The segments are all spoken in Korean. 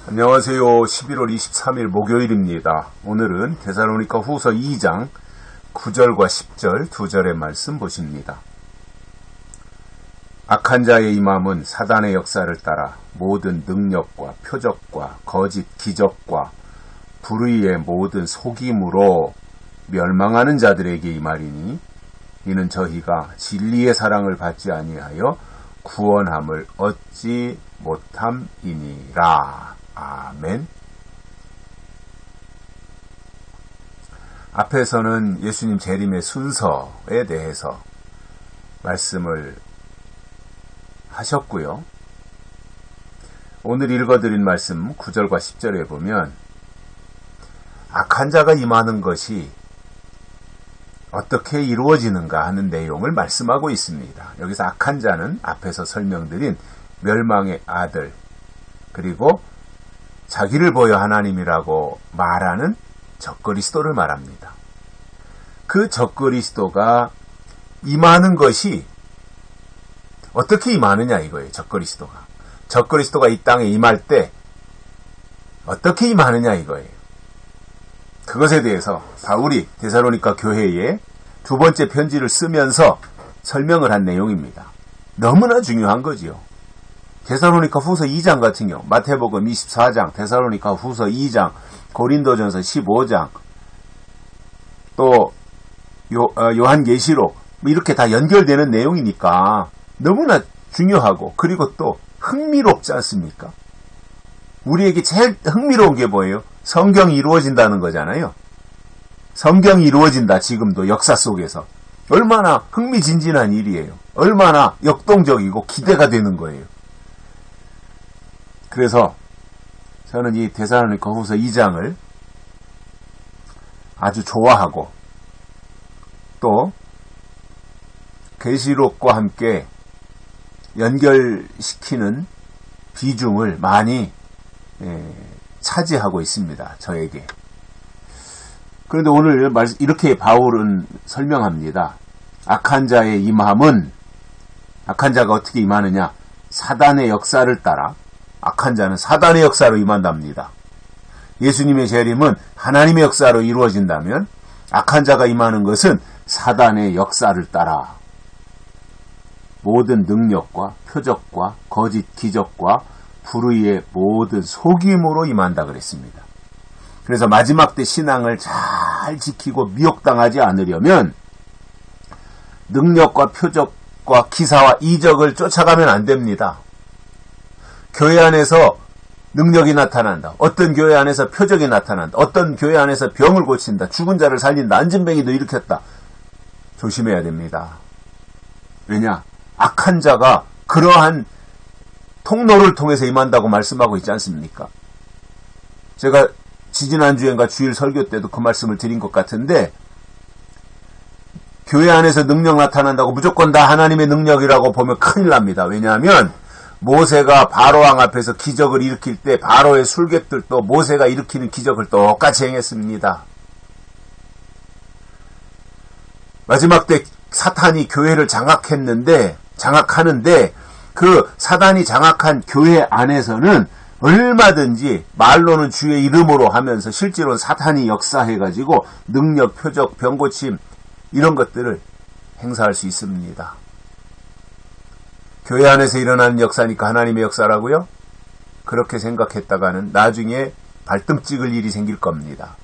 안녕하세요. 11월 23일 목요일입니다. 오늘은 데살로니가 후서 2장 9절과 10절 두 절의 말씀 보십니다. 악한 자의 임함은 사단의 역사를 따라 모든 능력과 표적과 거짓 기적과 불의의 모든 속임으로 멸망하는 자들에게 임하리니 이는 저희가 진리의 사랑을 받지 아니하여 구원함을 얻지 못함이니라. 아멘. 앞에서는 예수님 재림의 순서에 대해서 말씀을 하셨고요. 오늘 읽어드린 말씀 9절과 10절에 보면 악한 자가 임하는 것이 어떻게 이루어지는가 하는 내용을 말씀하고 있습니다. 여기서 악한 자는 앞에서 설명드린 멸망의 아들, 그리고 자기를 보여 하나님이라고 말하는 적그리스도를 말합니다. 그 적그리스도가 임하는 것이 어떻게 임하느냐 이거예요. 적그리스도가 이 땅에 임할 때 어떻게 임하느냐 이거예요. 그것에 대해서 바울이 데살로니가 교회에 두 번째 편지를 쓰면서 설명을 한 내용입니다. 너무나 중요한 거지요. 데살로니가 후서 2장 같은 경우, 마태복음 24장, 데살로니가 후서 2장, 고린도전서 15장, 또 요한계시록 이렇게 다 연결되는 내용이니까 너무나 중요하고, 그리고 또 흥미롭지 않습니까? 우리에게 제일 흥미로운 게 뭐예요? 성경이 이루어진다는 거잖아요. 성경이 이루어진다, 지금도 역사 속에서. 얼마나 흥미진진한 일이에요. 얼마나 역동적이고 기대가 되는 거예요. 그래서 저는 이 데살로니가 후서 2장을 아주 좋아하고, 또 계시록과 함께 연결시키는 비중을 많이 차지하고 있습니다. 저에게. 그런데 오늘 이렇게 바울은 설명합니다. 악한 자의 임함은, 악한 자가 어떻게 임하느냐? 사단의 역사를 따라, 악한 자는 사단의 역사로 임한답니다. 예수님의 재림은 하나님의 역사로 이루어진다면 악한 자가 임하는 것은 사단의 역사를 따라 모든 능력과 표적과 거짓 기적과 불의의 모든 속임으로 임한다 그랬습니다. 그래서 마지막 때 신앙을 잘 지키고 미혹당하지 않으려면 능력과 표적과 기사와 이적을 쫓아가면 안 됩니다. 교회 안에서 능력이 나타난다. 어떤 교회 안에서 표적이 나타난다. 어떤 교회 안에서 병을 고친다. 죽은 자를 살린다. 안진뱅이도 일으켰다. 조심해야 됩니다. 왜냐? 악한 자가 그러한 통로를 통해서 임한다고 말씀하고 있지 않습니까? 제가 지지난주엔가 주일 설교 때도 그 말씀을 드린 것 같은데, 교회 안에서 능력 나타난다고 무조건 다 하나님의 능력이라고 보면 큰일 납니다. 왜냐하면 모세가 바로왕 앞에서 기적을 일으킬 때 바로의 술객들도 모세가 일으키는 기적을 똑같이 행했습니다. 마지막 때 사탄이 교회를 장악하는데 그 사단이 장악한 교회 안에서는 얼마든지 말로는 주의 이름으로 하면서 실제로는 사탄이 역사해가지고 능력, 표적, 병고침 이런 것들을 행사할 수 있습니다. 교회 안에서 일어나는 역사니까 하나님의 역사라고요? 그렇게 생각했다가는 나중에 발등 찍을 일이 생길 겁니다.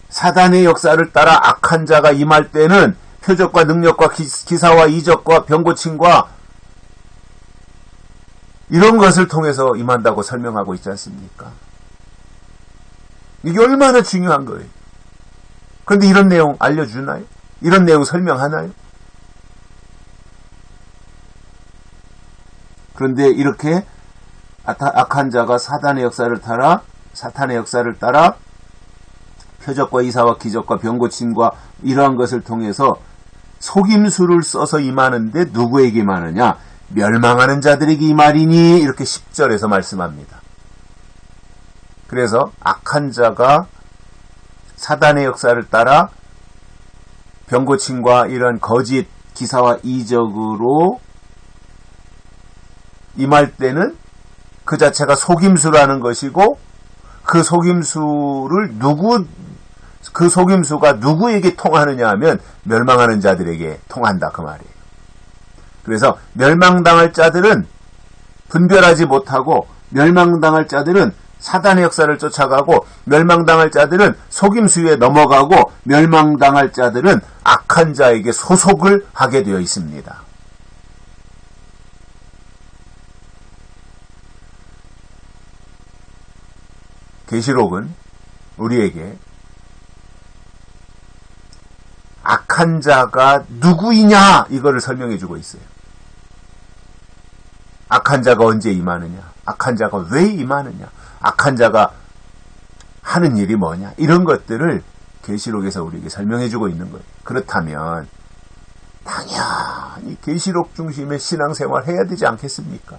사단의 역사를 따라 악한 자가 임할 때는 표적과 능력과 기사와 이적과 병고침과 이런 것을 통해서 임한다고 설명하고 있지 않습니까? 이게 얼마나 중요한 거예요. 그런데 이런 내용 알려주나요? 이런 내용 설명하나요? 그런데 이렇게 악한 자가 사탄의 역사를 따라 표적과 이사와 기적과 병고침과 이러한 것을 통해서 속임수를 써서 임하는데 누구에게 임하느냐? 멸망하는 자들에게 임하리니, 이렇게 10절에서 말씀합니다. 그래서 악한 자가 사단의 역사를 따라 병고침과 이런 거짓 기사와 이적으로 임할 때는 그 자체가 속임수라는 것이고, 그 속임수가 누구에게 통하느냐 하면 멸망하는 자들에게 통한다 그 말이에요. 그래서 멸망당할 자들은 분별하지 못하고, 멸망당할 자들은 사단의 역사를 쫓아가고, 멸망당할 자들은 속임수에 넘어가고, 멸망당할 자들은 악한 자에게 소속을 하게 되어 있습니다. 계시록은 우리에게 악한 자가 누구이냐 이거를 설명해 주고 있어요. 악한 자가 언제 임하느냐, 악한 자가 왜 임하느냐, 악한 자가 하는 일이 뭐냐, 이런 것들을 계시록에서 우리에게 설명해 주고 있는 거예요. 그렇다면 당연히 계시록 중심의 신앙생활 해야 되지 않겠습니까?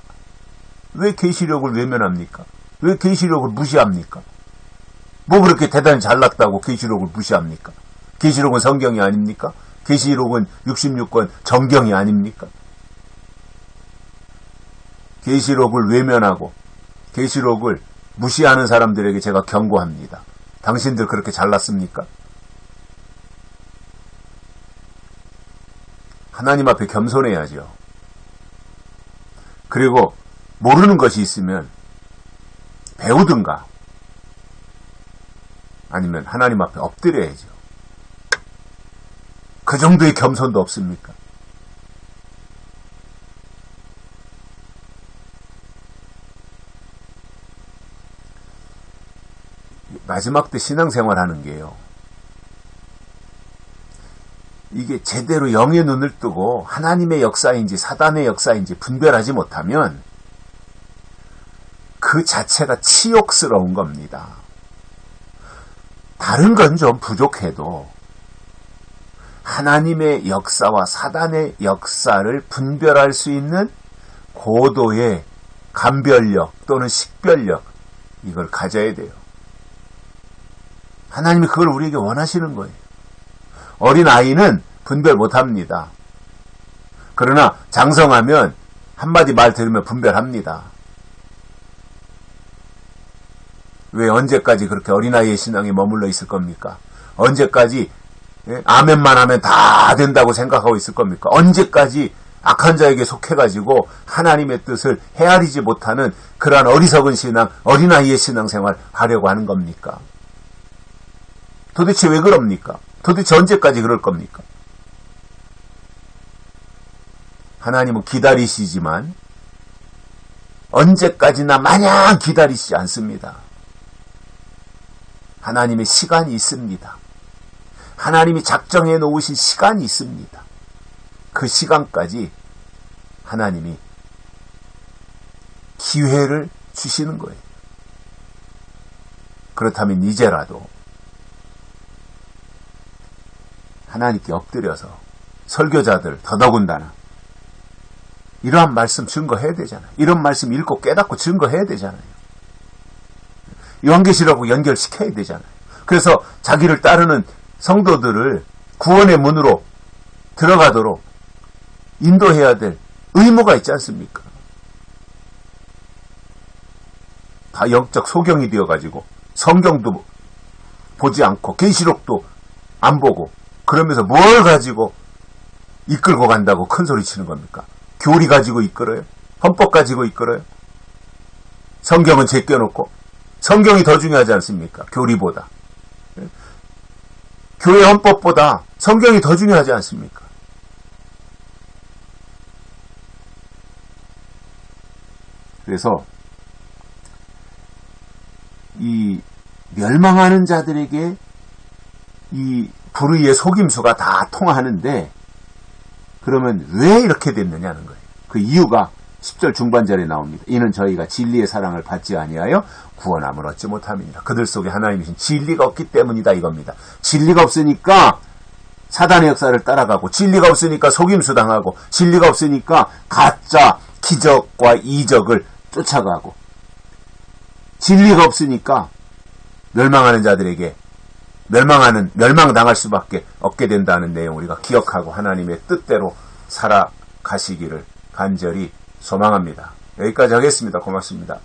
왜 계시록을 외면합니까? 왜 계시록을 무시합니까? 뭐 그렇게 대단히 잘났다고 계시록을 무시합니까? 계시록은 성경이 아닙니까? 계시록은 66권 정경이 아닙니까? 계시록을 외면하고 계시록을 무시하는 사람들에게 제가 경고합니다. 당신들 그렇게 잘났습니까? 하나님 앞에 겸손해야죠. 그리고 모르는 것이 있으면 배우든가 아니면 하나님 앞에 엎드려야죠. 그 정도의 겸손도 없습니까? 마지막 때 신앙생활 하는 게요, 이게 제대로 영의 눈을 뜨고 하나님의 역사인지 사단의 역사인지 분별하지 못하면 그 자체가 치욕스러운 겁니다. 다른 건 좀 부족해도 하나님의 역사와 사단의 역사를 분별할 수 있는 고도의 감별력 또는 식별력, 이걸 가져야 돼요. 하나님이 그걸 우리에게 원하시는 거예요. 어린아이는 분별 못합니다. 그러나 장성하면 한마디 말 들으면 분별합니다. 왜 언제까지 그렇게 어린아이의 신앙에 머물러 있을 겁니까? 언제까지 아멘만 하면 다 된다고 생각하고 있을 겁니까? 언제까지 악한 자에게 속해가지고 하나님의 뜻을 헤아리지 못하는 그러한 어리석은 신앙, 어린아이의 신앙생활 하려고 하는 겁니까? 도대체 왜 그럽니까? 도대체 언제까지 그럴 겁니까? 하나님은 기다리시지만 언제까지나 마냥 기다리시지 않습니다. 하나님의 시간이 있습니다. 하나님이 작정해 놓으신 시간이 있습니다. 그 시간까지 하나님이 기회를 주시는 거예요. 그렇다면 이제라도 하나님께 엎드려서 설교자들 더더군다나 이러한 말씀 증거해야 되잖아요. 이런 말씀 읽고 깨닫고 증거해야 되잖아요. 요한계시록하고 연결시켜야 되잖아요. 그래서 자기를 따르는 성도들을 구원의 문으로 들어가도록 인도해야 될 의무가 있지 않습니까? 다 영적 소경이 되어가지고 성경도 보지 않고 계시록도 안 보고 그러면서 뭘 가지고 이끌고 간다고 큰 소리 치는 겁니까? 교리 가지고 이끌어요? 헌법 가지고 이끌어요? 성경은 제껴놓고 성경이 더 중요하지 않습니까? 교리보다. 교회 헌법보다 성경이 더 중요하지 않습니까? 그래서 이 멸망하는 자들에게 이 불의의 속임수가 다 통하는데 그러면 왜 이렇게 됐느냐는 거예요. 그 이유가 10절 중반절에 나옵니다. 이는 저희가 진리의 사랑을 받지 아니하여 구원함을 얻지 못함이니라. 그들 속에 하나님이신 진리가 없기 때문이다 이겁니다. 진리가 없으니까 사단의 역사를 따라가고 진리가 없으니까 속임수 당하고 진리가 없으니까 가짜 기적과 이적을 쫓아가고 진리가 없으니까 멸망하는 자들에게 멸망당할 수밖에 없게 된다는 내용 우리가 기억하고 하나님의 뜻대로 살아가시기를 간절히 소망합니다. 여기까지 하겠습니다. 고맙습니다.